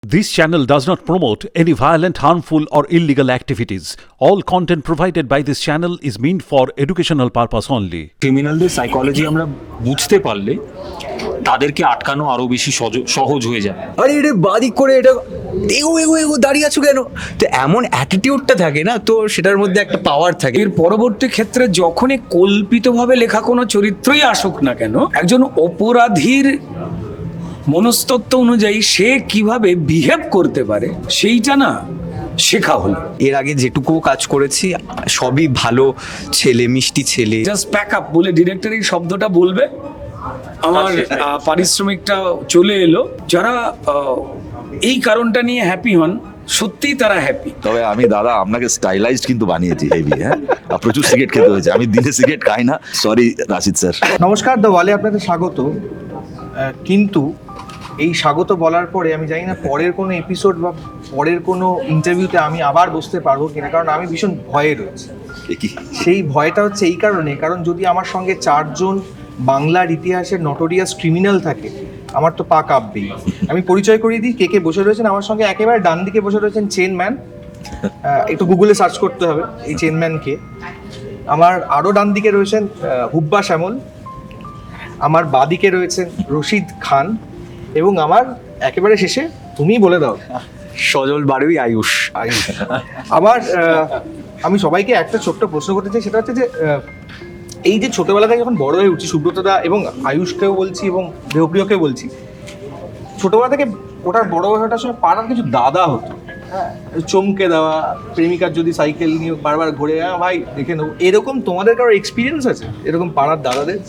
This channel does not promote any violent, harmful, or illegal activities. All content provided by this channel is meant for educational purpose only. ক্রিমিনালদের psychology আমরা বুঝতে পারলে তাদেরকে আটকানো আরো বেশি সহজ হয়ে যায়। আরে এটা বাদিক করে এটা এগো এগো এগো দাঁড়িয়ে আছো কেন, তো এমন অ্যাটিটিউডটা থাকে না, তো সেটার মধ্যে একটা পাওয়ার থাকে। এর পরবর্তী ক্ষেত্রে যখনই কল্পিতভাবে লেখা কোনো চরিত্রই আসুক না কেন, একজন অপরাধীর মনস্তত্ত্ব অনুযায়ী সে কিভাবে বিহেভ করতে পারে সেইটা না শেখা হলো। এর আগে যেটুকু কাজ করেছি সবই ভালো ছেলে, মিষ্টি ছেলে। জাস্ট প্যাক আপ বলে ডিরেক্টর এই শব্দটা বলবে, আমার পারিশ্রমিকটা চলে এলো। যারা এই কারণটা নিয়ে হ্যাপি হন, সত্যিই তারা হ্যাপি। তবে আমি দাদা আপনাকে স্টাইলাইজড কিন্তু বানিয়েছি হেভি। হ্যাঁ, প্রচুর সিগারেট খেতে হয়েছে, আমি দিনে সিগারেট খাই না, সরি রাশিদ স্যার। নমস্কার, দ্য ওয়ালে আপনাদের স্বাগত। কিন্তু এই স্বাগত বলার পরে আমি জানি না পরের কোনো এপিসোড বা পরের কোনো ইন্টারভিউতে আমি আবার বসতে পারবো কিনা, কারণ আমি ভীষণ ভয়ে রয়েছি। সেই ভয়টা হচ্ছে এই কারণে, কারণ যদি আমার সঙ্গে চারজন বাংলার ইতিহাসের নটোরিয়াস ক্রিমিনাল থাকে, আমার তো পা কাঁপবেই। আমি পরিচয় করিয়ে দিই কে কে বসে রয়েছেন আমার সঙ্গে। একেবারে ডান দিকে বসে রয়েছেন চেনম্যান, একটু গুগলে সার্চ করতে হবে এই চেনম্যানকে। আমার আরও ডান দিকে রয়েছেন হুব্বা শ্যামল, আমার বাদিকে রয়েছেন রশিদ খান, এবং আমার একেবারে শেষে তুমিই বলে দাও, সজল বারুই আয়ুষ। আমার আমি সবাইকে একটা ছোট্ট প্রশ্ন করতে চাই, সেটা হচ্ছে যে এই যে ছোটবেলা থেকে যখন বড় হয়ে উঠছি, সুব্রতদা এবং আয়ুষকেও বলছি এবং দেহপ্রিয়কেও বলছি, ছোটবেলা থেকে ওটার বড় হওয়াটার সময় পাড়ার কিছু দাদা হতো, হ্যাঁ, চমকে দেওয়া, প্রেমিকার যদি সাইকেল নিয়ে বারবার ঘুরে ভাই দেখে নেবো, এরকম তোমাদের কারো এক্সপিরিয়েন্স আছে এরকম পাড়ার দাদাদের?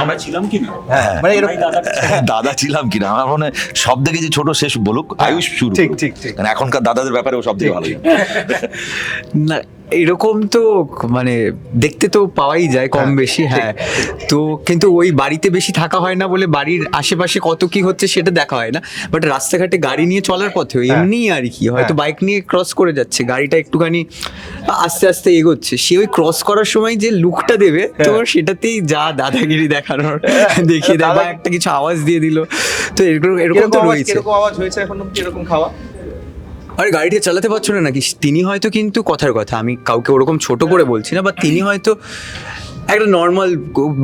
আমরা ছিলাম কি না, মানে এরকম দাদা ছিলাম কিনা আমার মনে হয় সব থেকে যে ছোট শেষ বলুক আয়ুষ শুরু। ঠিক ঠিক ঠিক। মানে এখনকার দাদাদের ব্যাপারে ও সব থেকে ভালো। না এরকম তো মানে দেখতে তো পাওয়াই যায় কম বেশি, হ্যাঁ। তো কিন্তু ওই বাড়িতে বেশি থাকা হয় না বলে বাড়ির আশেপাশে কত কি হচ্ছে সেটা দেখা হয় না, বাট রাস্তাঘাটে গাড়ি নিয়ে চলার পথে এমনি আর কি, হয়তো বাইক নিয়ে ক্রস করে যাচ্ছে, গাড়িটা একটুখানি আস্তে আস্তে এগোচ্ছে, সে ওই ক্রস করার সময় যে লুকটা দেবে তো সেটাতেই যা দাদাগিরি দেখানোর দেখিয়ে দেয়, বা একটা কিছু আওয়াজ দিয়ে দিল, তো এরকম তো রয়েছে। এরকম আওয়াজ হয়েছে এখন এরকম খাওয়া? আরে গাড়িটা চালাতে পারছো না নাকি? তিনি হয়তো, কিন্তু কথার কথা আমি কাউকে ওরকম ছোট করে বলছি না, বা তিনি হয়তো একটা নর্মাল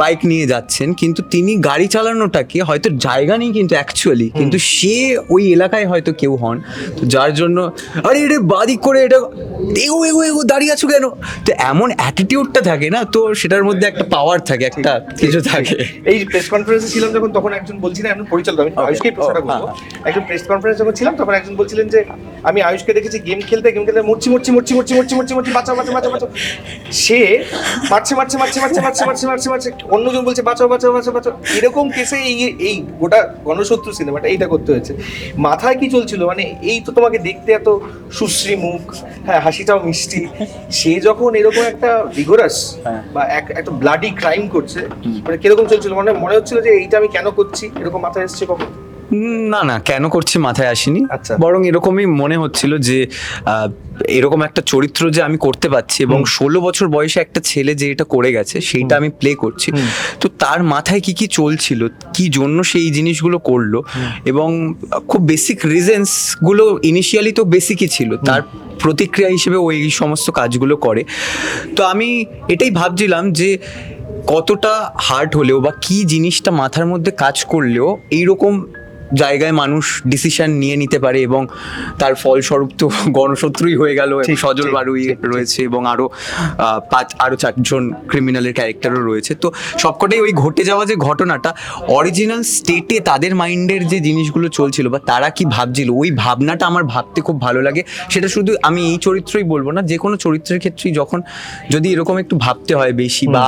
বাইক নিয়ে যাচ্ছেন, কিন্তু তিনি গাড়ি চালানোটাকে হয়তো জায়গা নেই কিন্তু অ্যাকচুয়ালি, কিন্তু সে ওই এলাকায় হয়তো কেউ হন, তো যার জন্য আরে এটা বাদিক করে এটা এগো এগো এগো দাঁড়িয়ে আছো কেন, তো এমন অ্যাটিটিউডটা থাকে না, তো সেটার মধ্যে একটা পাওয়ার থাকে, একটা কিছু থাকে। এই প্রেস কনফারেন্সে ছিলাম যখন, তখন একজন বলছিলেন, একজন পরিচালক, আমি আয়ুষকেই প্রশ্নটা করবো, একজন প্রেস কনফারেন্স যখন ছিলাম তখন একজন বলছিলেন যে আমি আয়ুষকে দেখেছি গেম খেলতে মরছি মরছি মরছি মরছি মরছি মরছি মরছি বাঁচাও বাঁচাও বাঁচাও বাঁচাও, সে মারছে মারছে মারছে মারছে মারছে মারছে মারছে মারছে, অন্যজন বলছে বাঁচাও বাঁচাও বাঁচাও বাঁচাও, এরকম কেসে এই গোটা গণশত্রু সিনেমাটা এইটা করতে হয়েছে। মাথায় কি চলছিল, মানে এই তো তোমাকে দেখতে এত সুশ্রী মুখ, হ্যাঁ হাসিটাও মিষ্টি, সে যখন এরকম একটা ভিগোরাস বা একটা ব্লাডি ক্রাইম করছে, মানে কিরকম চলছিল? মানে মনে হচ্ছিল যে এইটা আমি কেন করছি, এরকম মাথায় এসছে কখন? না না, কেন করছে মাথায় আসেনি, আচ্ছা। বরং এরকমই মনে হচ্ছিল যে এরকম একটা চরিত্র যে আমি করতে পারছি, এবং 16 বছর বয়সে একটা ছেলে যে এটা করে গেছে সেইটা আমি প্লে করছি, তো তার মাথায় কি কি চলছিল, কি জন্য সেই জিনিসগুলো করলো, এবং খুব বেসিক রিজনস গুলো ইনিশিয়ালি তো বেসিকই ছিল, তার প্রতিক্রিয়া হিসেবে ওই সমস্ত কাজগুলো করে। তো আমি এটাই ভাবছিলাম যে কতটা হার্ড হলেও বা কি জিনিসটা মাথার মধ্যে কাজ করলেও এইরকম জায়গায় মানুষ ডিসিশন নিয়ে নিতে পারে, এবং তার ফলস্বরূপ তো গণশত্রুই হয়ে গেল। সজল বারুই রয়েছে এবং আরো 4জন ক্রিমিনালের ক্যারেক্টারও রয়েছে, তো সবকটাই ওই ঘটে যাওয়া যে ঘটনাটা অরিজিনাল স্টেটে তাদের মাইন্ডের যে জিনিসগুলো চলছিল বা তারা কি ভাবছিল, ওই ভাবনাটা আমার ভাবতে খুব ভালো লাগে। সেটা শুধু আমি এই চরিত্রই বলবো না, যে কোনো চরিত্রের ক্ষেত্রেই যখন যদি এরকম একটু ভাবতে হয় বেশি, বা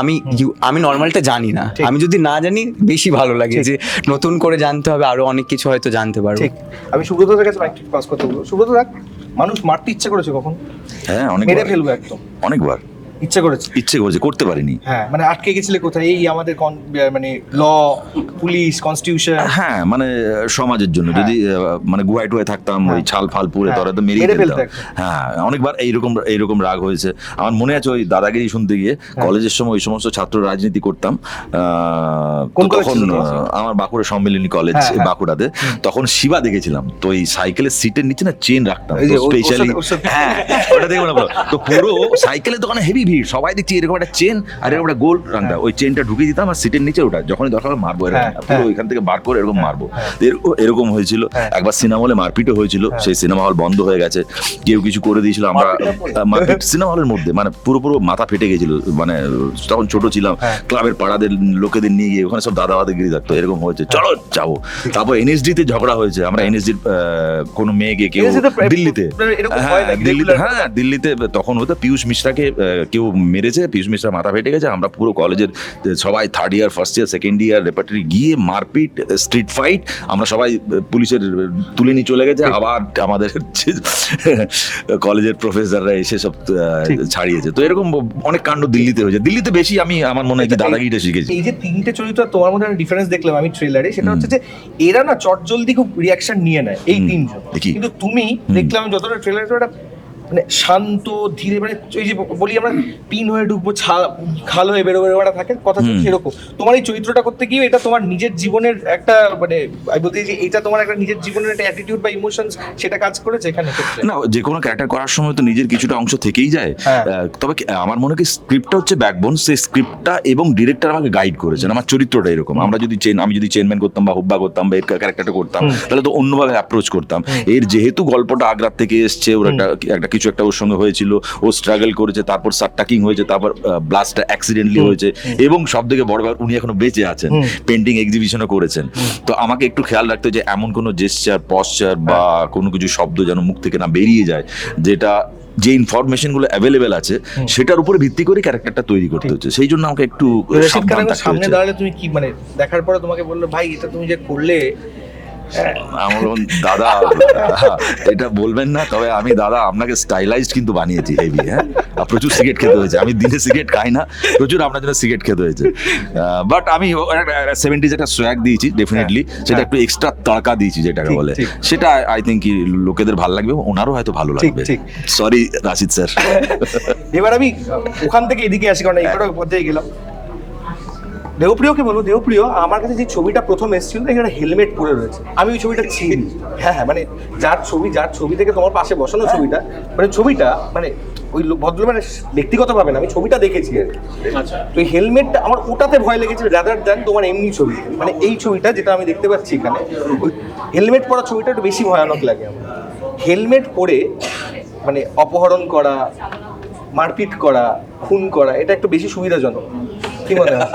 আমি নর্মালটা জানি না, আমি যদি না জানি বেশি ভালো লাগে যে নতুন করে জানতে হবে, আরো অনেক কিছু হয়তো জানতে পারবো। ঠিক। আমি সুব্রতদের কাছে একটু পাস করতে বলবো। সুব্রত দেখ, মানুষ মারতে ইচ্ছে করেছে কখন? হ্যাঁ, মেরে ফেলবো একদম, অনেকবার। ইচ্ছা করেছে? ইচ্ছে করেছে, করতে পারিনি। হ্যাঁ, মানে আটকে গেছিলে কোথায়? এই আমাদের মানে ল, পুলিশ, কনস্টিটিউশন। হ্যাঁ, মানে সমাজের জন্য যদি মানে গুয়ায় টুয়ায় থাকতাম, ওই ছাল ফাল পুরে তোরা তো মেরে ফেলতাম। হ্যাঁ, অনেকবার এইরকম রাগ হয়েছে আমার মনে আছে। ওই দাদাগিরি শুনতে গিয়ে কলেজের সময় ওই সমস্ত ছাত্র রাজনীতি করতাম, তখন আমার বাঁকুড়া সম্মিলনী কলেজ বাঁকুড়াতে, তখন শিবা দেখেছিলাম। তো এই সাইকেলের সিটের নিচে না চেন রাখতাম স্পেশালি। হ্যাঁ, ওটা দেখবো না, তো পুরো সাইকেলের দোকানে হেভি ভিড়, সবাই দেখছি এরকম একটা চেন আর এরকম একটা গোল রাখতাম, ওই চেনটা ঢুকিয়ে দিতাম আর সিটের নিচে ওটা যখনই দরকার মারবো, এরকম পুরো ওইখান থেকে বার করে এরকম মারবো। এরকম হয়েছিল। একবার সিনেমা হলে মারপিটও হয়েছিল, সেই সিনেমা হল বন্ধ হয়ে গেছে, কেউ কিছু করে দিয়েছিল, আমরা মারপিট সিনেমা হলের মধ্যে, মানে পুরো মাথা ফেটে গেছিল। মানে তখন ছোট ছিলাম, ক্লাবের পাড়াদের লোকেদের নিয়ে গিয়ে ওখানে সব দাদাবাদিগিরি থাকতো, এরকম হয়েছে, চলো যাবো। তারপর এনএসডি তে ঝগড়া হয়েছে, আমরা এনএসডির কোনো মেয়েকে কেউ দিল্লিতে, হ্যাঁ দিল্লিতে তখন হতো পীযূষ মিশ্রাকে কেউ মেরেছে, পীযূষ মিশ্রা মাথা ফেটে গেছে, আমরা পুরো কলেজের সবাই third year, first year, second year repertory গিয়ে মারপিট, স্ট্রিট ফাইট, আমরা সবাই পুলিশের তুলে নিয়ে চলে গেছে, আবার আমাদের কলেজের প্রফেসররা এসে সব ছাড়িয়েছে। তো এরকম অনেক কাণ্ড দিল্লিতে হয়েছে। দিল্লিতে বেশি আমি আমার মনে হয় কি দাদাগিরিটা শিখেছি। এই যে তিনটে চরিত্র তোমার মধ্যে একটা ডিফারেন্স দেখলাম আমি ট্রেলারে, সেটা হচ্ছে যে এরা না চটজলদি খুব রিয়াকশন নিয়ে নেয় এই তিনজন, কিন্তু তুমি দেখলাম যতটা ট্রেলারে একটা মানে শান্ত ধীরে, মানে ওই যে বলি আমরা পিন হয়ে ঢুকবো, খাল হয়ে বেরোবে ওটা থাকে কথা, সেরকম তোমার এই চরিত্রটা করতে গিয়ে এটা তোমার নিজের জীবনের একটা মানে আমি বলতে যে এটা তোমার একটা নিজের জীবনের একটা অ্যাটিটিউড বা ইমোশনস সেটা কাজ করেছে এখানে। না, যে কোনো ক্যারেক্টার করার সময় তো নিজের কিছুটা অংশ থেকেই যায়, তবে আমার মনে হয় স্ক্রিপ্টটা হচ্ছে ব্যাকবোন, সেই স্ক্রিপ্টটা এবং ডিরেক্টর আমাকে গাইড করেছেন। আমার চরিত্রটা এরকম, আমি যদি চেনম্যান করতাম বা হুব্বা করতাম বা এর ক্যারেক্টারটা করতাম, তাহলে তো অন্যভাবে অ্যাপ্রোচ করতাম। এর যেহেতু গল্পটা আগ্রার থেকে এসছে, ওর একটা কিছু একটা ওর সঙ্গে হয়েছিল, ও স্ট্রাগল করেছে, তারপর সাট্টাকিং হয়েছে, তারপর ব্লাস্টটা অ্যাক্সিডেন্টলি হয়েছে, এবং সব থেকে বড় ব্যাপার উনি এখনো বেঁচে আছেন, পেন্টিং এক্সিবিশনও করেছেন। তো আমাকে একটু খেয়াল রাখতে যে এমন কোনো জেস্চার, পশ্চার বা কোনো কিছু শব্দ যেন মুখ থেকে না বেরিয়ে যায়, যেটা যে ইনফরমেশন গুলো অ্যাভেলেবেল আছে সেটার উপরে ভিত্তি করে ক্যারেক্টারটা তৈরি করতে হচ্ছে। সেই জন্য আমাকে একটু সাবধান থাকতে সামনে দাঁড়ালে তুমি কি মানে দেখার পরে তোমাকে বললো ভাই এটা তুমি যে করলে, আমার দাদা এটা বলবেন না, তবে আমি দাদা আপনাকে স্টাইলাইজড কিন্তু বানিয়েছি হেভি। হ্যাঁ, প্রচুর সিগারেট খেতে হয়েছে, আমি দিনে সিগারেট খাই না, প্রচুর আপনার জন্য সিগারেট খেতে হয়েছে, বাট আমি 70s একটা সোয়াগ দিয়েছি ডেফিনেটলি, সেটা একটু এক্সট্রা তড়কা দিয়েছি যেটাকে বলে, সেটা আই থিঙ্ক কি লোকেদের ভালো লাগবে, ওনারও হয়তো ভালো লাগবে। Sorry Rashid sir. এবার আমি ওখান থেকে এদিকে আসি, কারণ এইবার পথে গেলাম। দেবপ্রিয়কে বলবো, দেবপ্রিয় আমার কাছে যে ছবিটা প্রথম এসেছিল এখানে হেলমেট পরে রয়েছে, আমি ওই ছবিটা চিনি। হ্যাঁ, মানে যার ছবি থেকে তোমার পাশে বসানো ছবিটা, মানে ছবিটা মানে ওই ভদ্র মানে ব্যক্তিগতভাবে না, আমি ছবিটা দেখেছি আর কি। তো এই হেলমেটটা আমার ওটাতে ভয় লেগেছিল রাদার দ্যান তোমার এমনি ছবি, মানে এই ছবিটা যেটা আমি দেখতে পাচ্ছি এখানে, ওই হেলমেট পরা ছবিটা একটু বেশি ভয়ানক লাগে আমার। হেলমেট পরে মানে অপহরণ করা, মারপিট করা, খুন করা, এটা একটু বেশি সুবিধাজনক, কি মনে হয়?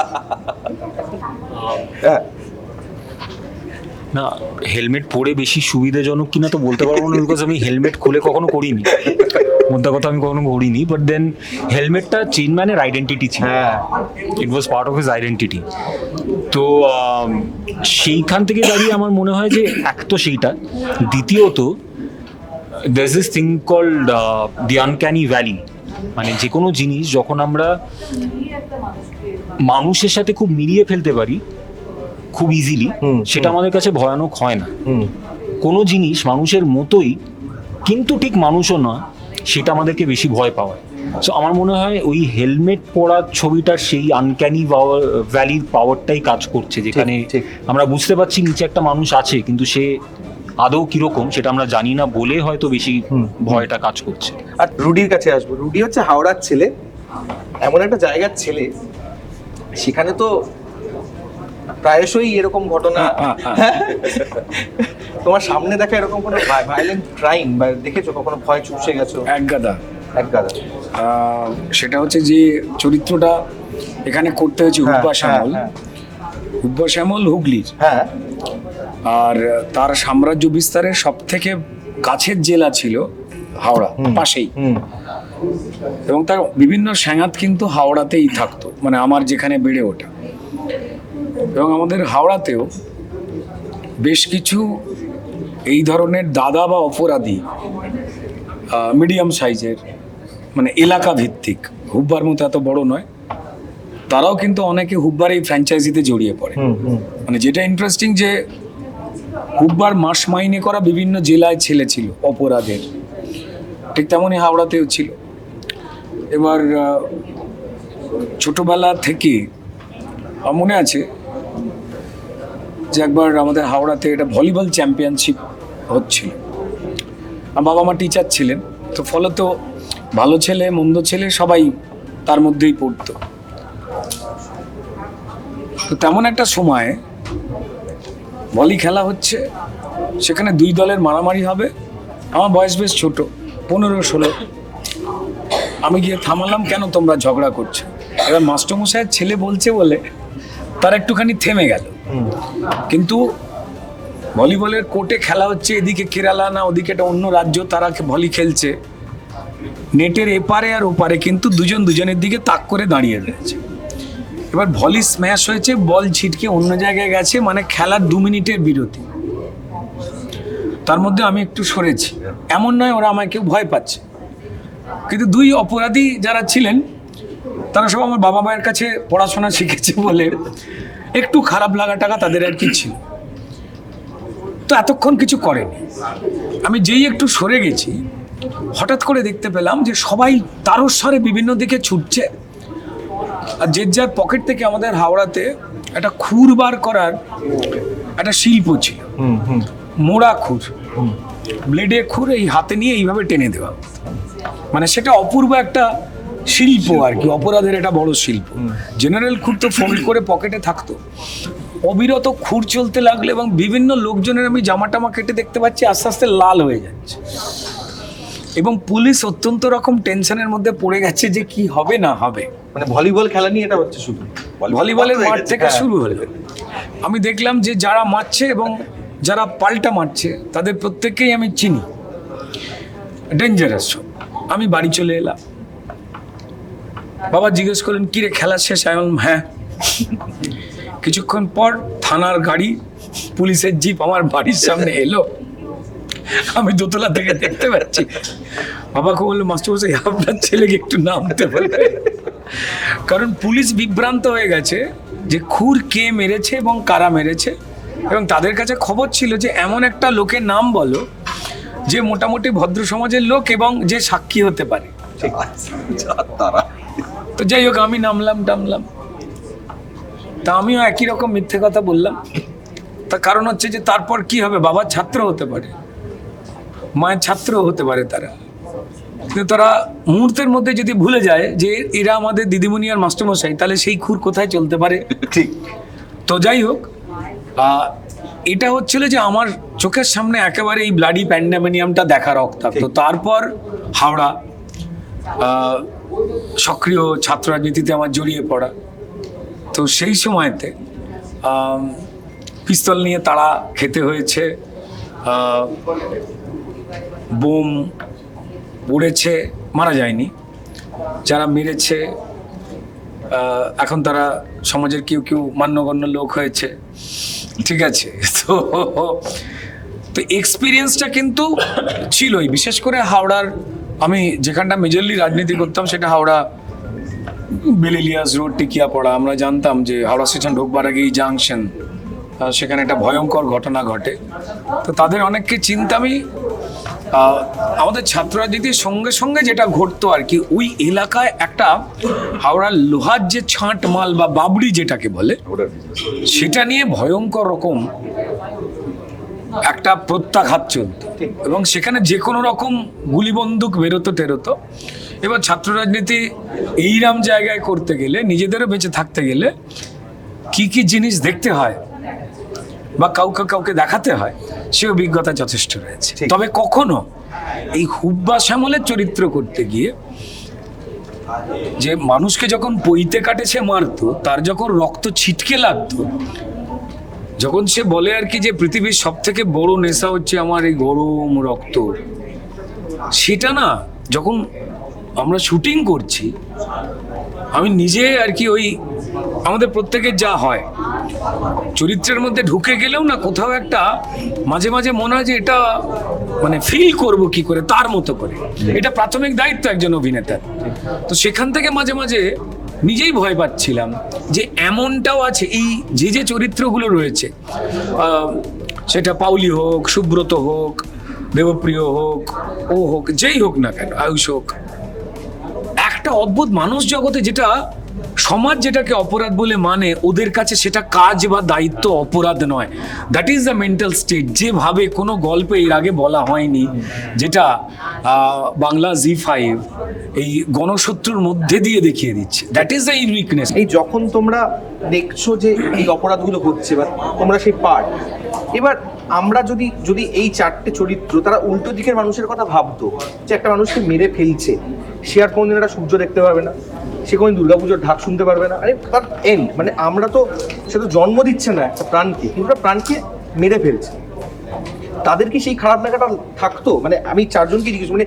না, হেলমেট পরে বেশি সুবিধাজনক কিনা তো বলতে পারবো না, বিকজ আমি হেলমেট খুলে কখনো করিনি, মোদ্দা কথা আমি কখনো করিনি। বাট দেন হেলমেটটা চেইনম্যানের আইডেন্টিটি ছিল, it was part of his identity. তো সেইখান থেকে দাঁড়িয়ে আমার মনে হয় যে এক তো সেইটা, দ্বিতীয়ত there is this thing called the uncanny valley, মানে যে কোনো জিনিস যখন আমরা মানুষের সাথে খুব মিলিয়ে ফেলতে পারি খুব ইজিলি, সেটা আমাদের কাছে ভয়ানক হয় না। কোনো জিনিস মানুষের মতোই কিন্তু ঠিক মানুষও নয়, সেটা আমাদেরকে বেশি ভয় পাওয়ায়। সো আমার মনে হয় ওই হেলমেট পরার ছবিটার সেই আনক্যানি ভ্যালির পাওয়ারটাই কাজ করছে, যেখানে আমরা বুঝতে পারছি নিচে একটা মানুষ আছে, কিন্তু সে আদৌ কিরকম সেটা আমরা জানি না বলে হয়তো বেশি ভয়টা কাজ করছে। আর রুডির কাছে আসবো। রুডি হচ্ছে হাওড়ার ছেলে, এমন একটা জায়গার ছেলে সেখানে তো প্রায়শই এরকম ঘটনা তোমার সামনে দেখা, এরকম কোনো ভায়োলেন্ট ক্রাইম বা দেখেছো কখনো? ভয় চুপসে গেছো? একগাদা। সেটা হচ্ছে যে চরিত্রটা এখানে করতে হয়েছে হুব্বা শ্যামল। হুব্বা শ্যামল হুগলির, হ্যাঁ, আর তার সাম্রাজ্য বিস্তারের সব থেকে কাছের জেলা ছিল হাওড়া, পাশেই, এবং তার বিভিন্ন স্যাঙাত কিন্তু হাওড়াতেই থাকতো, মানে আমার যেখানে বেড়ে ওঠা। এবং আমাদের হাওড়াতেও বেশ কিছু এই ধরনের দাদা বা অপরাধী, মিডিয়াম সাইজের মানে এলাকা ভিত্তিক, হুব্বার মতো এত বড় নয়, তারাও কিন্তু অনেকে হুব্বার এই ফ্র্যাঞ্চাইজিতে জড়িয়ে পড়ে। মানে যেটা ইন্টারেস্টিং যে হুব্বার মাস মাইনে করা বিভিন্ন জেলায় ছেলে ছিল অপরাধের, ঠিক তেমনই হাওড়াতেও ছিল। এবার ছোটবেলা থেকে আমার মনে আছে যে একবার আমাদের হাওড়াতে এটা ভলিবল চ্যাম্পিয়নশিপ হচ্ছিল। আমার বাবা মা টিচার ছিলেন, তো ফলত ভালো ছেলে মন্দ ছেলে সবাই তার মধ্যেই পড়তো। তো তেমন একটা সময় ভলি খেলা হচ্ছে, সেখানে দুই দলের মারামারি হবে। আমার বয়স বেশ ছোট, 15-16। আমি গিয়ে থামালাম, কেন তোমরা ঝগড়া করছো? এবার মাস্টারমশাইয়ের ছেলে বলছে বলে তার একটুখানি থেমে গেল। কিন্তু ভলিবলের কোর্টে খেলা হচ্ছে, এদিকে কেরালা না ওদিকে একটা অন্য রাজ্য, তারা ভলি খেলছে। নেটের এপারে আর ওপারে কিন্তু দুজন দুজনের দিকে তাক করে দাঁড়িয়ে রয়েছে। এবার ভলি স্ম্যাশ হয়েছে, বল ছিটকে অন্য জায়গায় গেছে, মানে খেলার 2 মিনিটের বিরতি। তার মধ্যে আমি একটু সরেছি, এমন নয় ওরা আমায় কেউ ভয় পাচ্ছে, কিন্তু দুই অপরাধী যারা ছিলেন তারা সব আমার বাবা মায়ের কাছে পড়াশোনা শিখেছে বলে একটু খারাপ লাগাটা তাদের আর কি ছিল। তো এতক্ষণ কিছু করেনি। আমি যেই একটু সরে গেছি, হঠাৎ করে দেখতে পেলাম যে সবাই তারস্বরে বিভিন্ন দিকে ছুটছে, আর যে যার পকেট থেকে আমাদের হাওড়াতে একটা খুর বার করার একটা শিল্প ছিল, মোড়া খুর, ব্লেডে খুর এই হাতে নিয়ে এইভাবে টেনে দেওয়া, মানে সেটা অপূর্ব একটা শিল্প আর কি, অপরাধের একটা বড় শিল্প। জেনারেল খুর তো ফোল্ড করে পকেটে থাকতো, অবিরত খুর চলতে লাগলো এবং বিভিন্ন লোকজনের আমি জামা টামা কেটে দেখতে পাচ্ছি আস্তে আস্তে লাল হয়ে যাচ্ছে, এবং পুলিশ অত্যন্ত রকম টেনশনের মধ্যে পড়ে গেছে যে কি হবে না হবে। মানে ভলিবল খেলা নিয়ে এটা হচ্ছে শুধু, ভলিবলের মাঠ থেকে শুরু হলো। আমি দেখলাম যে যারা মারছে এবং যারা পাল্টা মারছে তাদের প্রত্যেককেই আমি চিনি, ডেঞ্জারাস। আমি বাড়ি চলে এলাম, বাবা জিজ্ঞেস করলেন কি রে খেলা শেষ? আমি বললাম হ্যাঁ। কিছুক্ষণ পর থানার গাড়ি, পুলিশের জিপ আমার বাড়ির সামনে এলো, আমি দোতলা থেকে দেখতে পাচ্ছি। বাবাকে বললো মাস্টারমশাই আপনার ছেলেকে একটু নামতে বলবে, কারণ পুলিশ বিভ্রান্ত হয়ে গেছে যে খুর কে মেরেছে এবং কারা মেরেছে, এবং তাদের কাছে খবর ছিল যে এমন একটা লোকের নাম বলো যে মোটামুটি ভদ্র সমাজের লোক এবং যে সাক্ষী হতে পারে। তারা তো যাই হোক আমি নামলাম টামলাম, তা আমিও একই রকম মিথ্যে কথা বললাম। তার কারণ হচ্ছে যে তারপর কি হবে, বাবার ছাত্র হতে পারে, মায়ের ছাত্র হতে পারে তারা, কিন্তু তারা মুহূর্তের মধ্যে যদি ভুলে যায় যে এরা আমাদের দিদিমণি আর মাস্টারমশাই, তাহলে সেই খুর কোথায় চলতে পারে। ঠিক। তো যাই হোক, এটা হচ্ছিল যে আমার চোখের সামনে একেবারে এই ব্লাডি প্যান্ডামেনিয়ামটা দেখা রক্তাক্ত। তো তারপর হাওড়া সক্রিয় ছাত্র রাজনীতিতে আমার জড়িয়ে পড়া। তো সেই সময়তে পিস্তল নিয়ে তাড়া খেতে হয়েছে, বোম উড়েছে, মারা যায়নি, যারা মেরেছে এখন তারা সমাজের কেউ কেউ মান্যগণ্য লোক হয়েছে, ঠিক আছে। তো এক্সপিরিয়েন্সটা কিন্তু ছিলই, বিশেষ করে হাওড়ার, আমি যেখানটা মেজরলি রাজনীতি করতাম সেটা হাওড়া বেলিলিয়াস রোড, টিকিয়াপাড়া। আমরা জানতাম যে হাওড়া স্টেশন ঢোকবার আগেই জাংশন, সেখানে একটা ভয়ঙ্কর ঘটনা ঘটে। তো তাদের অনেককে চিনতামই। আমাদের ছাত্র রাজনীতির সঙ্গে সঙ্গে যেটা ঘটতো আর কি, ওই এলাকায় একটা হাওড়ার লোহার যে ছাঁট মাল বা বাবড়ি যেটাকে বলে, সেটা নিয়ে ভয়ঙ্কর রকম একটা প্রত্যাঘাত চলত, এবং সেখানে যে কোনো রকম গুলি বন্দুক বেরোতো টেরোতো। এবার ছাত্র রাজনীতি এইরকম জায়গায় করতে গেলে, নিজেদেরও বেঁচে থাকতে গেলে কি কি জিনিস দেখতে হয় বা কাউকে কাউকে দেখাতে হয়, সে অভিজ্ঞতা যথেষ্ট রয়েছে। তবে কখনো এই হুব্বা শ্যামলের চরিত্র করতে গিয়ে যে মানুষকে যখন পইতে কাটে সে মারতো, তার যখন রক্ত ছিটকে লাগতো, যখন সে বলে আর কি যে পৃথিবীর সব থেকে বড় নেশা হচ্ছে আমার এই গরম রক্ত, সেটা না যখন আমরা শুটিং করছি, আমি নিজে আর কি ওই আমাদের প্রত্যেকের যা হয় চরিত্রের মধ্যে ঢুকে গেলেও না কোথাও একটা মাঝে মাঝে মনে হয় যে এটা মানে ফিল করব কি করে তার মতো করে, এটা প্রাথমিক দায়িত্ব একজন অভিনেতার। তো সেখান থেকে মাঝে মাঝে নিজেই ভয় পাচ্ছিলাম যে এমনটাও আছে, এই যে চরিত্রগুলো রয়েছে, সেটা পাউলি হোক, সুব্রত হোক, দেবপ্রিয় হোক, ও হোক, যেই হোক না কেন, আয়ুষ হোক, একটা অদ্ভুত মানুষ জগতে যেটা সমাজ যেটাকে অপরাধ বলে মানে, ওদের কাছে সেটা কাজ বা দায়িত্ব অপরাধ নয়। That is the mental state, যেভাবে কোনো গল্পে এর আগে বলা হয়নি, যেটা বাংলা জি5 এই গণশত্রুর মধ্যে দিয়ে দেখিয়ে দিচ্ছে। That is the uniqueness. এই যখন তোমরা দেখছো যে এই অপরাধগুলো হচ্ছে বা তোমরা সেই পার্ট, এবার আমরা যদি এই চারটে চরিত্র তারা উল্টো দিকের মানুষের কথা ভাবতো, যে একটা মানুষকে মেরে ফেলছে, সে আর কোনোদিন একটা সূর্য দেখতে পারবে না, সে কোনোদিন দুর্গাপুজোর ঢাক শুনতে পারবে না, আরে তার এন্ড, মানে আমরা তো, সে তো জন্ম দিচ্ছে না একটা প্রাণকে, কিন্তু একটা প্রাণকে মেরে ফেলছে, তাদের কি সেই খারাপ লাগাটা থাকতো? মানে আমি চারজনকে জিজ্ঞেস, মানে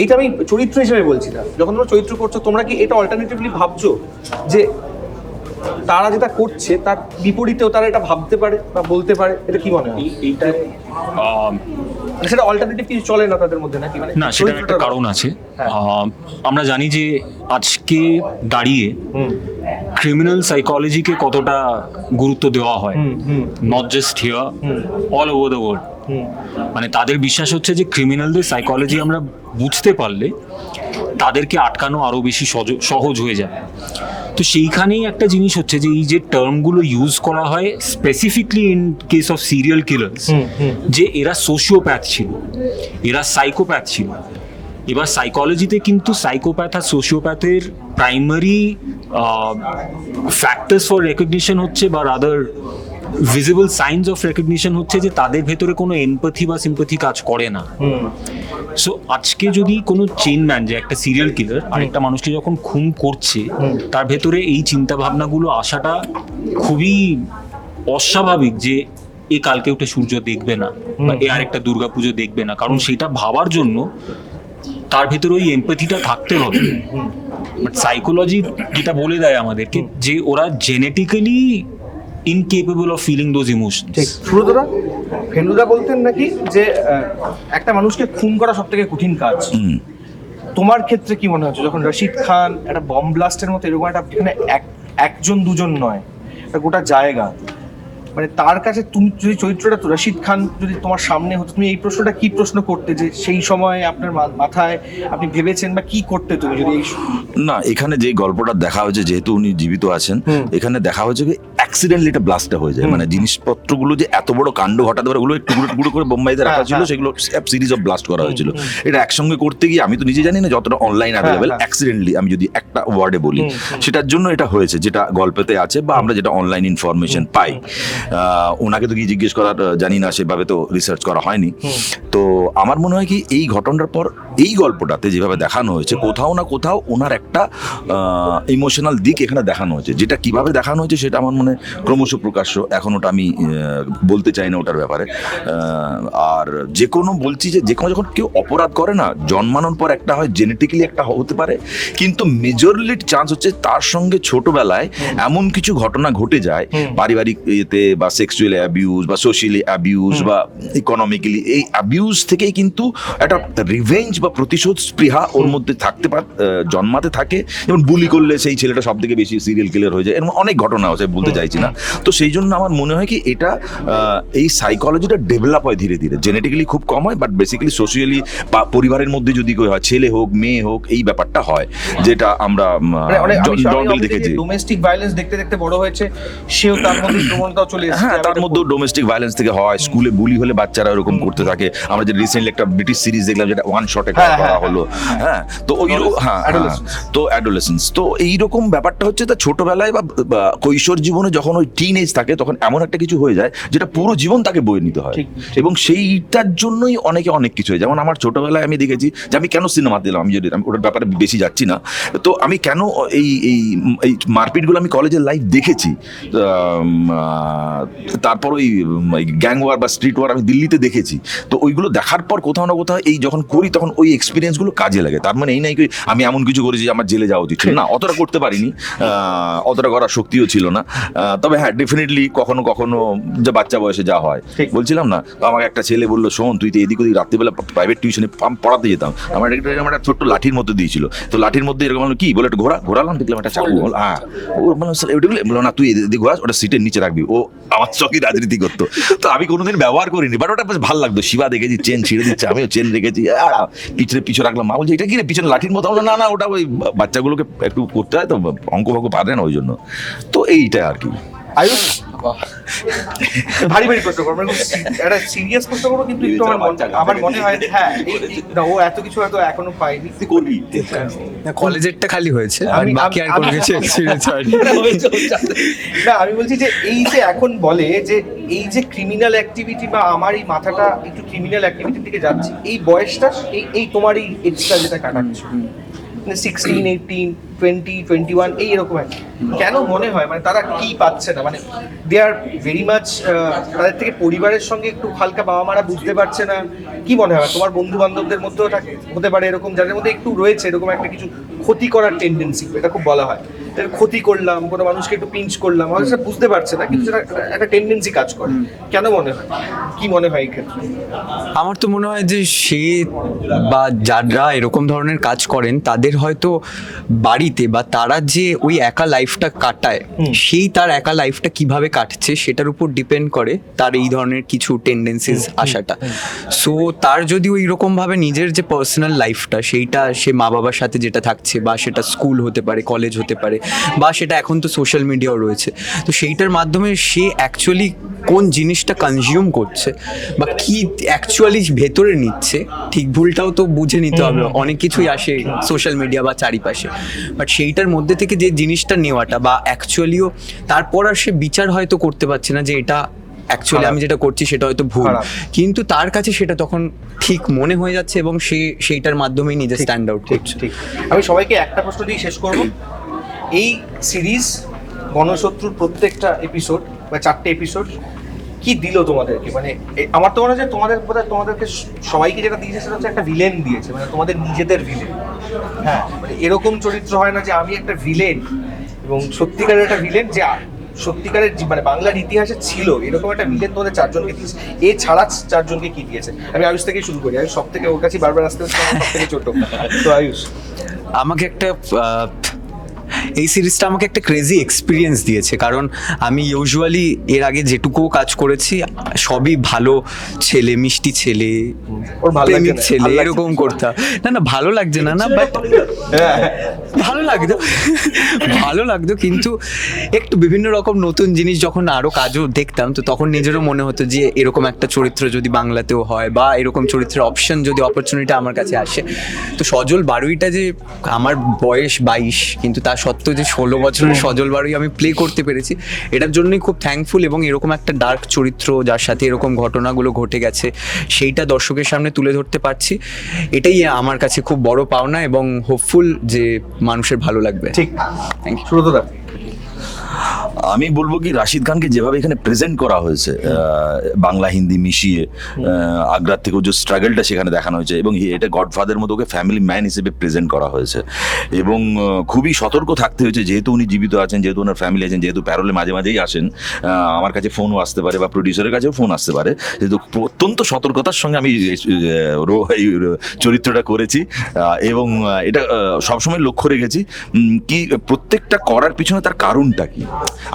এইটা আমি চরিত্র হিসেবে বলছি না, যখন তোমরা চরিত্র করছো তোমরা কি এটা অল্টারনেটিভলি ভাবছো যে তারা যেটা করছে তার বিপরীতেও তারা এটা ভাবতে পারে বা বলতে পারে? এটা কি মনে হয়? এইটা মানে সেটা অল্টারনেটিভ কিছু চলে না তাদের মধ্যে নাকি? মানে না, সেটার একটা কারণ আছে। আমরা জানি যে আজকে দাঁড়িয়ে ক্রিমিনাল সাইকোলজিকে কতটা গুরুত্ব দেওয়া হয়, not just here, all over the world. মানে তাদের বিশ্বাস হচ্ছে যে ক্রিমিনালদের সাইকোলজি আমরা বুঝতে পারলে তাদেরকে আটকানো আরো বেশি সহজ হয়ে যায়। তো সেইখানেই একটা জিনিস হচ্ছে যে এই যে টার্মগুলো ইউজ করা হয় specifically in case of serial killers, যে এরা সোশিওপ্যাথ ছিল, এরা সাইকোপ্যাথ ছিল। এবার সাইকোলজিতে কিন্তু সাইকোপ্যাথ আর সোশিওপ্যাথের প্রাইমারি ফ্যাক্টরস ফর রেকগনিশন হচ্ছে, বা rather visible signs of recognition হচ্ছে যে তাদের ভেতরে কোনো এমপ্যাথি বা সিম্প্যাথি কাজ করে না। সো আজকে যদি কোনো চেইনম্যান, যে একটা সিরিয়াল কিলার আরেকটা মানুষকে যখন খুন করছে, তার ভেতরে এই চিন্তা ভাবনাগুলো আসাটা খুবই অস্বাভাবিক, যে এ কালকে উঠে সূর্য দেখবে না, বা এ আরেকটা দুর্গাপুজো দেখবে না, কারণ সেটা ভাবার জন্য তার ভেতরে ওই এমপ্যাথিটা থাকতে হবে। বাট সাইকোলজি যেটা বলে দেয় আমাদেরকে যে ওরা genetically incapable of feeling those emotions. ঠিক। সুব্রতদা, ফেলুদা বলতেন নাকি যে একটা মানুষকে খুন করা সব থেকে কঠিন কাজ। তোমার ক্ষেত্রে কি মনে হচ্ছে যখন রশিদ খান একটা বম ব্লাস্টের মতো এরকম একটা, এখানে একজন দুজন নয়, একটা গোটা জায়গা, মানে তার কাছে তুমি যদি চরিত্রটা, তো রশিদ খান যদি তোমার সামনে হতো, তুমি এই প্রশ্নটা কি প্রশ্ন করতে, যে সেই সময় আপনার মাথায় আপনি ভেবেছেন, বা কি করতে তুমি যদি না, এখানে যে গল্পটা দেখা হয়েছে, যেহেতু উনি জীবিত আছেন, এখানে দেখা হয়েছে যে অ্যাক্সিডেন্টলি এটা ব্লাস্টটা হয়ে যায়, মানে জিনিসপত্রগুলো যে এত বড় কাণ্ড ঘটাতে পারে, ওগুলো টুকরো টুকরো করে বোম্বাইতে রাখা ছিল, সেগুলো সিরিজ অফ ব্লাস্ট করা হয়েছিল। এটা একসঙ্গে করতে গিয়ে আমি তো নিজে জানি না যতটা অনলাইন অ্যাভেলেবেল, অ্যাক্সিডেন্টলি আমি যদি একটা ওয়ার্ডে বলি, সেটার জন্য এটা হয়েছে, যেটা গল্পেতে আছে বা আমরা যেটা অনলাইন ইনফরমেশন পাই। ওনাকে তো কি জিজ্ঞেস করার জানি না, সেভাবে তো রিসার্চ করা হয়নি। তো আমার মনে হয় কি এই ঘটনার পর এই গল্পটাতে যেভাবে দেখানো হয়েছে, কোথাও না কোথাও ওনার একটা ইমোশনাল দিক এখানে দেখানো হয়েছে, যেটা কিভাবে দেখানো হয়েছে সেটা আমার মনে ক্রমশ প্রকাশ্য, এখন ওটা আমি বলতে চাই না ওটার ব্যাপারে। আর যে কোনো বলছি যে কোনো যখন কেউ অপরাধ করে না, জন্মানোর পর একটা হয়, জেনেটিক্যালি একটা হতে পারে, কিন্তু মেজরলি চান্স হচ্ছে তার সঙ্গে ছোটবেলায় এমন কিছু ঘটনা ঘটে যায়, পারিবারিক ইয়েতে বা সেক্সুয়াল অ্যাবিউজ বা সোশ্যালি অ্যাবিউজ বা ইকোনমিক্যালি, এই অ্যাবিউজ থেকেই কিন্তু একটা রিভেঞ্জ বা প্রতিশোধ স্পৃহা ওর মধ্যে জন্মাতে থাকে। যেমন বুলি করলে সেই ছেলেটা সব থেকে বেশি সিরিয়াল কিলার হয়ে যায়, এরকম অনেক ঘটনা আছে, বলতে চাইছি না। তো সেই জন্য আমার মনে হয় কি এটা এই সাইকোলজিটা ডেভেলপ হয় ধীরে ধীরে, জেনেটিক্যালি খুব কম হয়, বাট বেসিক্যালি সোশিয়ালি বা পরিবারের মধ্যে যদি কেউ হয়, ছেলে হোক মেয়ে হোক, এই ব্যাপারটা হয়, যেটা আমরা দেখেছি। ডোমেস্টিক ভায়োলেন্স দেখতে দেখতে বড় হয়েছে, সেও তার মধ্যে প্রবণতাও চলে এসেছে। হ্যাঁ, তার মধ্যে ডোমেস্টিক ভায়োলেন্স থেকে হয়, স্কুলে বুলি হলে বাচ্চারা এরকম করতে থাকে। আমরা যে রিসেন্টলি একটা ব্রিটিশ সিরিজ দেখলাম, যেটা ওয়ান শটে করা হলো। হ্যাঁ, তো ওই তো অ্যাডোলেসেন্স, তো এইরকম ব্যাপারটা হচ্ছে তার ছোটবেলায় বা কৈশোর জীবনে যখন ওই টিন এজ থাকে, তখন এমন একটা কিছু হয়ে যায় যেটা পুরো জীবন তাকে বয়ে নিতে হয়, এবং সেইটার জন্যই অনেকে অনেক কিছু হয়। যেমন আমার ছোটবেলায় আমি দেখেছি যে আমি কেন সিনেমা দিলাম, আমি ওটার ব্যাপারে বেশি যাচ্ছি না, তো আমি কেন এই মারপিটগুলো আমি কলেজের লাইফ দেখেছি, তারপর ওই গ্যাং ওয়ার বা স্ট্রিট ওয়ার আমি দিল্লিতে দেখেছি। তো ওইগুলো দেখার পর কোথাও না কোথাও এই যখন করি, তখন ওই এক্সপিরিয়েন্সগুলো কাজে লাগে। তার মানে এই নাই আমি এমন কিছু করেছি যে আমার জেলে যাওয়া উচিত, না, অতটা করতে পারিনি, অতটা করার শক্তিও ছিল না, তবে হ্যাঁ ডেফিনেটলি কখনো কখনো যে বাচ্চা বয়সে যা হয়, ঠিক। বলছিলাম না, তো আমাকে একটা ছেলে বললো, শোন তুই তো এদিক ওদিক রাত্রিবেলা প্রাইভেট টিউশনে পড়াতে যেতাম, আমার একটা ছোট্ট লাঠির মধ্যে দিয়েছিল, তো লাঠির মধ্যে এরকম বললো, কি বলে একটা ঘোরালাম, দেখলাম একটা চাকু, হ্যাঁ ও বললো না তুই এদিকে ঘোরাস, ওটা সিটের নিচে রাখবি। ও আমার চকি রাজনীতি করতো, তো আমি কোনোদিন ব্যবহার করিনি, বাট ওটা বেশ ভালো লাগতো। শিবা দেখেছি চেন ছিঁড়ে দিচ্ছে, আমিও চেন রেখেছি, পিছনে রাখলাম। মা বলছে এটা কি রে পিছনে লাঠির মতো, না না ওটা ওই বাচ্চাগুলোকে একটু করতে হয় তো, অঙ্ক ফঙ্ক পারে না ওই জন্য। তো এইটা আর কি। আয়ুষ, ভারী ভারী প্রশ্ন করবো, একটা সিরিয়াস প্রশ্ন করবো, কিন্তু একটু আমার মনে হয় হ্যাঁ না, ও এত কিছু হয়তো এখনো পাইনি। করবি কলেজেরটা খালি হয়েছে, আর আমি- বাকি আর কোনো আমি- কিছু এক্সপিরিয়েন্স হয়নি। না আমি বলছি যে এই যে এখন বলে যে এই যে ক্রিমিনাল অ্যাক্টিভিটি বা আমার এই মাথাটা একটু ক্রিমিনাল অ্যাক্টিভিটির দিকে যাচ্ছে, এই বয়সটা এই তোমার এই এজটা যেটা কাটাচ্ছ, মানে 16, 18, 20, 21 এই এরকম একটা, কেন মনে হয় মানে তারা কি পাচ্ছে না, মানে দে আর ভেরি মাচ, তাদের থেকে পরিবারের সঙ্গে একটু হালকা বাবা মারা বুঝতে পারছে না, কি মনে হয় তোমার বন্ধু বান্ধবদের মধ্যেও হতে পারে এরকম, যাদের মধ্যে একটু রয়েছে এরকম একটা কিছু ক্ষতি করার টেন্ডেন্সি, এটা খুব বলা হয়, ক্ষতি করলাম, কোনো মানুষকে একটু পিঞ্চ করলাম, হয়তো সেটা বুঝতে পারছে না, কিন্তু সেটা একটা টেন্ডেন্সি কাজ করে, কেন মনে হয়, কি মনে হয় এই ক্ষেত্রে? আমার তো মনে হয় যে সে বা যারা এরকম ধরনের কাজ করেন তাদের হয়তো বাড়িতে বা তারা যে ওই একা লাইফটা কাটায়, সেই তার একা লাইফটা কিভাবে কাটছে সেটার উপর ডিপেন্ড করে তার এই ধরনের কিছু টেন্ডেন্সিস আসাটা। সো তার যদি ওই রকম ভাবে নিজের যে পার্সোনাল লাইফটা সেইটা সে মা বাবার সাথে যেটা থাকছে, বা সেটা স্কুল হতে পারে, কলেজ হতে পারে, বা সেটা এখন তো সোশ্যাল মিডিয়াও রয়েছে, তো সেইটার মাধ্যমে সে অ্যাকচুয়ালি কোন জিনিসটা কনজিউম করছে বা কি অ্যাকচুয়ালি ভেতরে নিচ্ছে, ঠিক ভুলটাও তো বুঝে নিতে হবে, অনেক কিছুই আসে সোশ্যাল মিডিয়া বা চারিপাশে, বাট সেইটার মধ্যে থেকে যে জিনিসটা নেওয়াটা বা অ্যাকচুয়ালিও তারপর আর সে বিচার হয়তো করতে পারছে না যে এটা অ্যাকচুয়ালি আমি যেটা করছি সেটা হয়তো ভুল, খারাপ। কিন্তু তার কাছে সেটা তখন ঠিক মনে হয়ে যাচ্ছে এবং সে সেইটার মাধ্যমেই নিজে স্ট্যান্ড আউট করছে। ঠিক, আমি সবাইকে একটা প্রশ্ন দিয়ে শেষ করব। এই সিরিজ গণশত্রুর প্রত্যেকটা এপিসোড বা 4টে এপিসোড কি দিল তোমাদেরকে, মানে আমার তো মনে হয় যে তোমাদেরকে সবাইকে যেটা দিয়েছে সেটা হচ্ছে একটা ভিলেন দিয়েছে, মানে তোমাদের নিজেদের ভিলেন। হ্যাঁ, মানে এরকম চরিত্র হয় না যে আমি একটা ভিলেন এবং সত্যিকারের একটা ভিলেন, যে সত্যিকারের মানে বাংলার ইতিহাসে ছিল এরকম একটা ভিলেন তোমাদের 4জনকে দিয়েছে। এছাড়া 4জনকে কি দিয়েছে? আমি আয়ুষ থেকে শুরু করি, আয়ুষ সব থেকে ওর কাছে বারবার আসতে সব থেকে ছোট, তো আয়ুষ। আমাকে একটা এই সিরিজটা আমাকে একটা ক্রেজি এক্সপিরিয়েন্স দিয়েছে, কারণ আমি ইউজুয়ালি এর আগে যেটুকু কাজ করেছি সবই ভালো ছেলে, মিষ্টি ছেলে, ওর ভালো লাগছে প্রেমিক না, ছেলে, ভালো লাগছে এরকম করতাম। না ভালো লাগছে না, বাট ভালো লাগতো কিন্তু একটু বিভিন্ন রকম নতুন জিনিস যখন আরো কাজও দেখতাম, তো তখন নিজেরও মনে হতো যে এরকম একটা চরিত্র যদি বাংলাতেও হয় বা এরকম চরিত্রের অপশন যদি অপরচুনিটি আমার কাছে আসে। তো সজল বারুইটা যে আমার বয়স 22, কিন্তু তা সত্ত্বেও যে 16 বছরের সজল বারুই আমি প্লে করতে পেরেছি, এটার জন্যই খুব থ্যাঙ্কফুল। এবং এরকম একটা ডার্ক চরিত্র যার সাথে এরকম ঘটনাগুলো ঘটে গেছে সেইটা দর্শকের সামনে তুলে ধরতে পারছি, এটাই আমার কাছে খুব বড় পাওনা এবং হোপফুল যে মানুষের ভালো লাগবে। ঠিক, থ্যাংক ইউ। সুব্রতদা। আমি বলবো কি, রাশিদ খানকে যেভাবে এখানে প্রেজেন্ট করা হয়েছে, বাংলা হিন্দি মিশিয়ে, আগ্রার থেকেও যে স্ট্রাগলটা সেখানে দেখানো হয়েছে, এবং এটা গডফাদার মতো ওকে ফ্যামিলি ম্যান হিসেবে প্রেজেন্ট করা হয়েছে, এবং খুবই সতর্ক থাকতে হয়েছে, যেহেতু উনি জীবিত আছেন, যেহেতু ওনার ফ্যামিলি আছেন, যেহেতু প্যারোলে মাঝে মাঝেই আসেন, আমার কাছে ফোনও আসতে পারে বা প্রডিউসারের কাছেও ফোন আসতে পারে, যেহেতু অত্যন্ত সতর্কতার সঙ্গে আমি এই চরিত্রটা করেছি, এবং এটা সবসময় লক্ষ্য রেখেছি কি প্রত্যেকটা করার পিছনে তার কারণটা কি।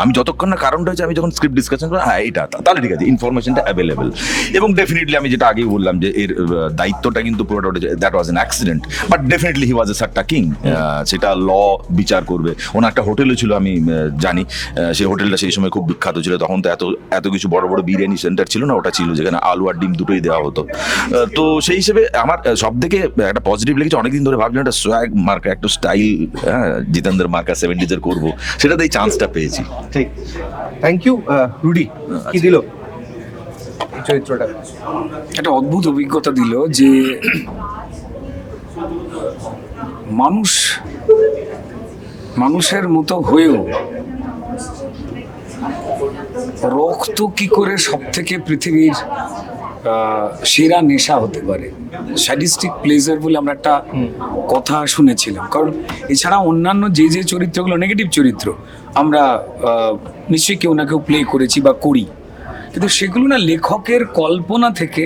আমি যতক্ষণ না কারণটা হচ্ছে, আমি যখন স্ক্রিপ্ট ডিসকাশন করি, হ্যাঁ এটা তাহলে ঠিক আছে, ইনফরমেশনটা অ্যাভেলেবেল, এবং ডেফিনেটলি আমি যেটা আগেই বললাম যে এর দায়িত্বটা কিন্তু পুরোটা that was an accident, but definitely he was a satta king, সেটা ল বিচার করবে। ওনার একটা হোটেলও ছিল, আমি জানি সেই হোটেলটা সেই সময় খুব বিখ্যাত ছিল, তখন তো এত কিছু বড় বড় বিরিয়ানি সেন্টার ছিল না, ওটা ছিল যেখানে আলু আর ডিম দুটোই দেওয়া হতো। তো সেই হিসেবে আমার সব থেকে একটা পজিটিভ লেগেছে, অনেকদিন ধরে ভাবছিলাম একটা সোয়াগ মার্কা, একটা স্টাইল, হ্যাঁ জিতেন্দ্র মার্কা 70s করবো, সেটাতেই চান্সটা পেয়েছি। ঠিক, থ্যাংক ইউ। রুডি, কি দিল এই চরিত্রটা? একটা অদ্ভুত অভিজ্ঞতা দিল যে মানুষের মতো হয়েও রক্ত কি করে সব থেকে পৃথিবীর সেরা নেশা হতে পারে, স্যাডিস্টিক প্লেজার বলে আমরা একটা কথা শুনেছিলাম। কারণ এছাড়া অন্যান্য যে যে চরিত্রগুলো নেগেটিভ চরিত্র আমরা নিশ্চয়ই কেউ না কেউ প্লে করেছি বা করি, কিন্তু সেগুলো না লেখকের কল্পনা থেকে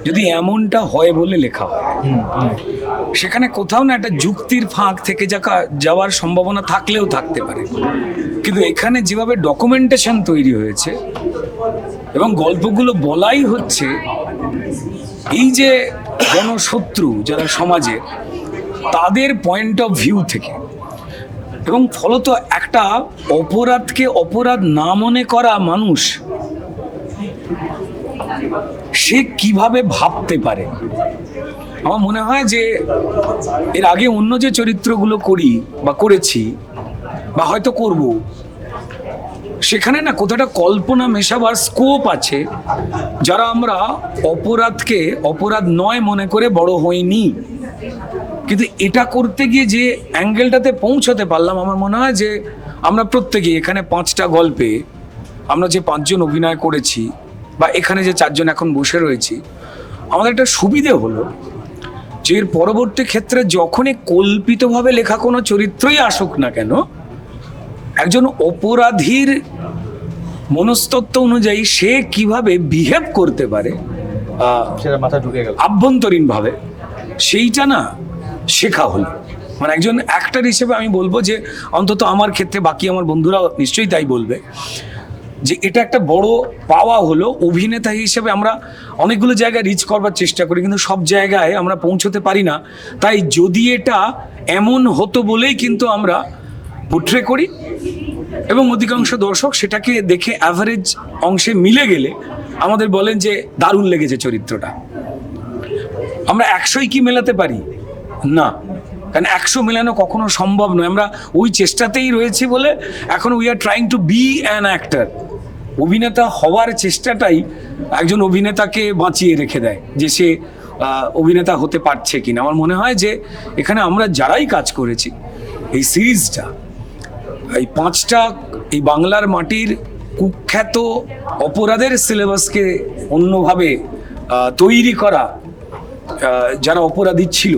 যদি এমনটা হয় বলে লেখা হয়, সেখানে কোথাও না একটা যুক্তির ফাঁক থেকে যাওয়ার সম্ভাবনা থাকলেও থাকতে পারে। কিন্তু এখানে যেভাবে ডকুমেন্টেশন তৈরি হয়েছে এবং গল্পগুলো বলাই হচ্ছে এই যে জনশত্রু যারা সমাজে, তাদের পয়েন্ট অফ ভিউ থেকে, এবং ফলত একটা অপরাধকে অপরাধ না মনে করা মানুষ সে কিভাবে ভাবতে পারে। আমার মনে হয় যে এর আগে অন্য যে চরিত্রগুলো করি বা করেছি বা হয়তো করব, সেখানে না কোথাটা কল্পনা মেশাবার স্কোপ আছে, যারা আমরা অপরাধকে অপরাধ নয় মনে করে বড় হইনি। কিন্তু এটা করতে গিয়ে যে অ্যাঙ্গেলটাতে পৌঁছতে পারলাম, আমার মনে হয় যে আমরা প্রত্যেকেই এখানে 5টা গল্পে আমরা যে 5 জন অভিনয় করেছি বা এখানে যে 4 জন এখন বসে রয়েছি, আমাদের একটা সুবিধে হলো যে এর পরবর্তী ক্ষেত্রে যখনই কল্পিতভাবে লেখা কোনো চরিত্রই আসুক না কেন, একজন অপরাধীর মনস্তত্ত্ব অনুযায়ী সে কিভাবে বিহেভ করতে পারে সেটা মাথা ঢুকে গেল আভ্যন্তরীণভাবে, সেইটা না শেখা হলো। মানে একজন অ্যাক্টর হিসেবে আমি বলবো যে, অন্তত আমার ক্ষেত্রে, বাকি আমার বন্ধুরা নিশ্চয়ই তাই বলবে, যে এটা একটা বড় পাওয়া হলো। অভিনেতা হিসেবে আমরা অনেকগুলো জায়গায় রিচ করবার চেষ্টা করি, কিন্তু সব জায়গায় আমরা পৌঁছতে পারি না। তাই যদি এটা এমন হতো বলেই কিন্তু আমরা পোট্রে করি, এবং অধিকাংশ দর্শক সেটাকে দেখে অ্যাভারেজ অংশে মিলে গেলে আমাদের বলেন যে দারুণ লেগেছে চরিত্রটা। আমরা 100ই কি মেলাতে পারি না, কারণ 100 মেলানো কখনো সম্ভব নয়। আমরা ওই চেষ্টাতেই রয়েছি বলে এখন we are trying to be an actor. অভিনেতা হওয়ার চেষ্টাটাই একজন অভিনেতাকে বাঁচিয়ে রেখে দেয়, যে সে অভিনেতা হতে পারছে কিনা। আমার মনে হয় যে এখানে আমরা যারাই কাজ করেছি, এই সিরিজটা, এই 5টা এই বাংলার মাটির কুখ্যাত অপরাধের সিলেবাসকে অন্যভাবে তৈরি করা যারা অপরাধী ছিল,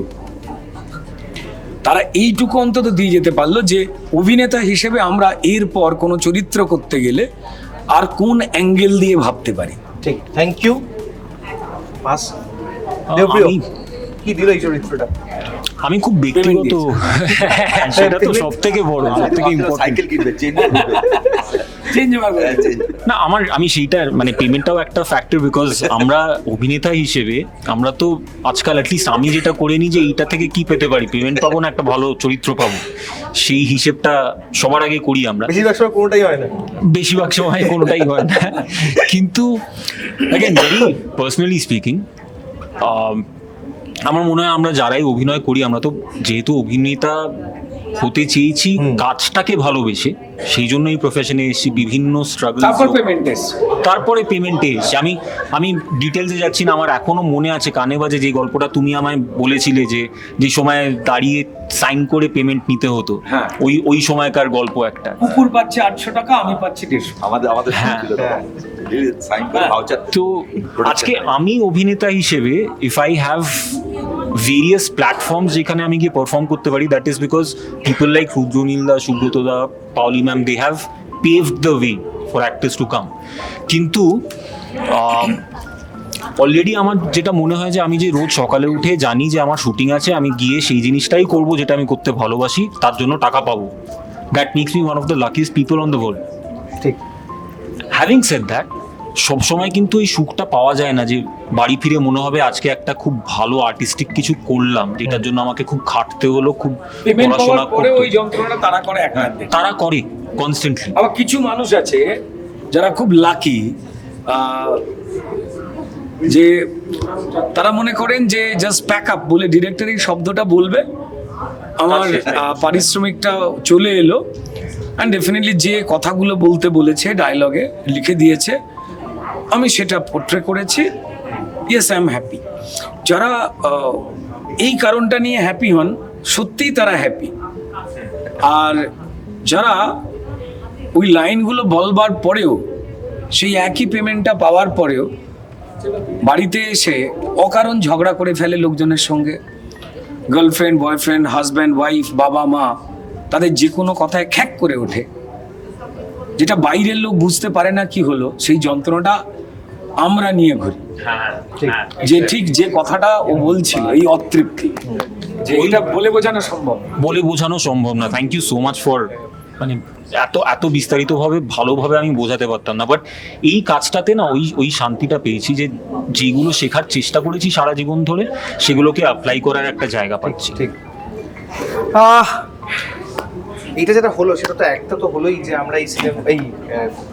তারা এইটুকু অন্তত দিয়ে যেতে পারলো যে অভিনেতা হিসেবে আমরা এরপর কোনো চরিত্র করতে গেলে আর কোন অ্যাঙ্গেল দিয়ে ভাবতে পারি। ঠিক, থ্যাংক ইউ। পাস দেবপ্রিয়, কি দিল এই চরিত্রটা? আমি খুব ব্যক্তিগত, সেটা তো সব থেকে বড়, সব থেকে ইম্পর্টেন্ট। সাইকেল কিনবে, চেঞ্জ করবে। না, আমি সেইটার মানে পেমেন্টটাও একটা ফ্যাক্টর, বিকজ আমরা অভিনেতা হিসেবে আমরা তো আজকাল অ্যাটলিস্ট আমি যেটা করে নিই যে এইটা থেকে কি পেতে পারি, পেমেন্ট পাবো না একটা ভালো চরিত্র পাবো, সেই হিসেবটা সবার আগে করি আমরা। বেশিরভাগ সময় কোনোটাই হয় না, বেশিরভাগ সময় কোনোটাই হয় না। কিন্তু অ্যাগেন ভেরি পার্সোনালি স্পিকিং, আমার মনে হয় আমরা যারাই অভিনয় করি, আমরা তো যেহেতু অভিনেতা হতে চেয়েছি কাজটাকে ভালোবেসে, সেই জন্য এই প্রফেশনে এসেছি। বিভিন্ন স্ট্রাগল, তারপরে পেমেন্টে এসেছি। আমি ডিটেলসে যাচ্ছি না। আমার এখনো মনে আছে কানে বাজে যে গল্পটা তুমি আমায় বলেছিলে, যে সময় দাঁড়িয়ে সাইন করে পেমেন্ট নিতে হতো, ওই সময়কার গল্প একটা। কুকুর পাচ্ছে 800 টাকা, আমি পাচ্ছি 150। আমাদের সাইন করে ভাউচার। তো আজকে আমি অভিনেতা হিসেবে if I have various platforms যেখানে আমি গিয়ে পারফর্ম করতে পারি, that is because people like Rudranil da, Subrata da, Paoli ma'am, they have paved the way for actors to come. কিন্তু অলরেডি আমার যেটা মনে হয় যে আমি যে রোজ সকালে উঠে জানি যে আমার শুটিং আছে, আমি গিয়ে সেই জিনিসটাই করব যেটা আমি করতে ভালোবাসি, তার জন্য টাকা পাবো। That makes me one of the luckiest people on the world. ঠিক। হ্যাভিং সেড দ্যাট, সবসময় কিন্তু এই সুখটা পাওয়া যায় না যে বাড়ি ফিরে মনে হবে আজকে একটা খুব ভালো আর্টিস্টিক কিছু করলাম, যেটার জন্য আমাকে খুব খাটতে হলো, খুব পড়াশোনা করতে। ওই যন্ত্রণাটা তারা করে একান্তে, তারা করে কনস্ট্যান্টলি। আবার কিছু মানুষ আছে যারা খুব লাকি, যে তারা মনে করেন যে জাস্ট প্যাক আপ বলে ডিরেক্টর এই শব্দটা বলবে, আমার পারিশ্রমিকটা চলে এলো, অ্যান্ড ডেফিনেটলি যে কথাগুলো বলতে বলেছে ডায়লগে লিখে দিয়েছে, আমি সেটা পোট্রে করেছি, ইয়েস আই এম হ্যাপি। যারা এই কারণটা নিয়ে হ্যাপি হন, সত্যিই তারা হ্যাপি। আর যারা ওই লাইনগুলো বলবার পরেও, সেই একই পেমেন্টটা পাওয়ার পরেও বাড়িতে এসে অকারণ ঝগড়া করে ফেলে লোকজনের সঙ্গে, গার্লফ্রেন্ড, বয়ফ্রেন্ড, হাজব্যান্ড, ওয়াইফ, বাবা মা, তাদের যে কোনো কথায় খ্যাক করে ওঠে, যেটা বাইরের লোক বুঝতে পারে না কি হলো, সেই যন্ত্রণাটা আমরা নিয়ে ঘুরি। যে ঠিক যে কথাটা ও বলছিল, এই অতৃপ্তি, যে এটা বলে বোঝানো সম্ভব না। বলে বোঝানো সম্ভব না। Thank you so much for, মানে এত বিস্তারিতভাবে ভালোভাবে আমি বোঝাতে পারতাম না, বাট এই কাজটাতে না ওই শান্তিটা পেয়েছি যে যেগুলো শেখার চেষ্টা করেছি সারা জীবন ধরে সেগুলোকে অ্যাপ্লাই করার একটা জায়গা পাচ্ছি। ঠিক। এইটা যেটা হলো সেটা তো একটা তো হলোই যে আমরা এই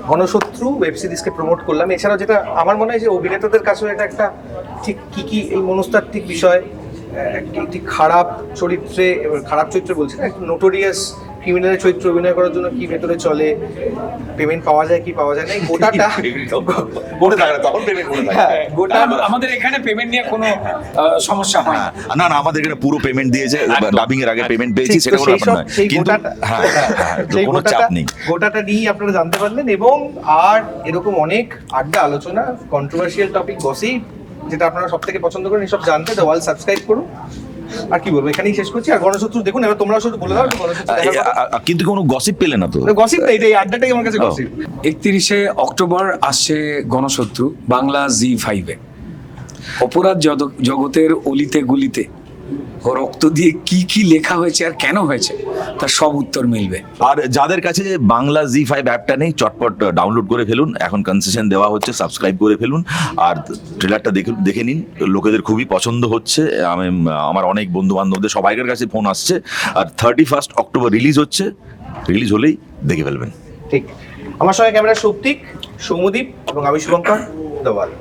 গণশত্রু ওয়েব সিরিজকে প্রমোট করলাম। এছাড়াও যেটা আমার মনে হয় যে অভিনেতাদের কাছেও এটা একটা ঠিক কি এই মনস্তাত্ত্বিক বিষয়, একটি খারাপ চরিত্রে বলছি না, একটা নোটোরিয়াস ক্রিমিনালের চরিত্র অভিনয় করার জন্য কি ভেতরে চলে, পেমেন্ট পাওয়া যায় কি পাওয়া যায় না, এই গোটাটা বলে থাকে না, তখন পেমেন্ট করে থাকে। গোটা আমাদের এখানে পেমেন্ট নিয়ে কোনো সমস্যা হয় না। না না, আমাদের এখানে পুরো পেমেন্ট দিয়েছে, ডাবিং এর আগে পেমেন্ট পেয়েছি, ঠিক, সেটা তো কোনো সেই ব্যাপার নয়, সেই কিন্তু গোটাটা- তো কোনো চাপ নেই। গোটাটা নিয়ে আপনারা জানতে পারলেন। এবং আর এরকম অনেক আড্ডা, আলোচনা, কন্ট্রোভার্সিয়াল টপিক, গসিপ, যেটা আপনারা সব থেকে পছন্দ করেন এসব জানতে দ্য ওয়াল সাবস্ক্রাইব করুন। আর কি বলবো, এখানেই শেষ করছি। আর গণশত্রু দেখুন, এবার তোমরা শুধু বলে দাও গণশত্রু কিন্তু কোনো গসিপ পেলে না তো? গসিপ না, এই আড্ডাটাই আমার কাছে গসিপ। 31শে অক্টোবর আসছে গণশত্রু বাংলা জি5-এ। অপরাধ জগতের অলিতে গুলিতে ও রক্ত দিয়ে কি লেখা হয়েছে আর কেন হয়েছে তার সব উত্তর মিলবে। আর যাদের কাছে বাংলা জি5 অ্যাপটা নেই, চটপট ডাউনলোড করে ফেলুন, এখন কনসেশন দেওয়া হচ্ছে, সাবস্ক্রাইব করে ফেলুন। আর ট্রেলারটা দেখে নিন, লোকেদের খুবই পছন্দ হচ্ছে। আমার অনেক বন্ধু বান্ধবদের সবাইকার কাছে ফোন আসছে। আর 31 অক্টোবর রিলিজ হচ্ছে, রিলিজ হলেই দেখে ফেলবেন। ঠিক। আমার সঙ্গে ক্যামেরা সৌপ্তিক, সৌমদীপ এবং আমি শুভঙ্কর, দ্য ওয়াল।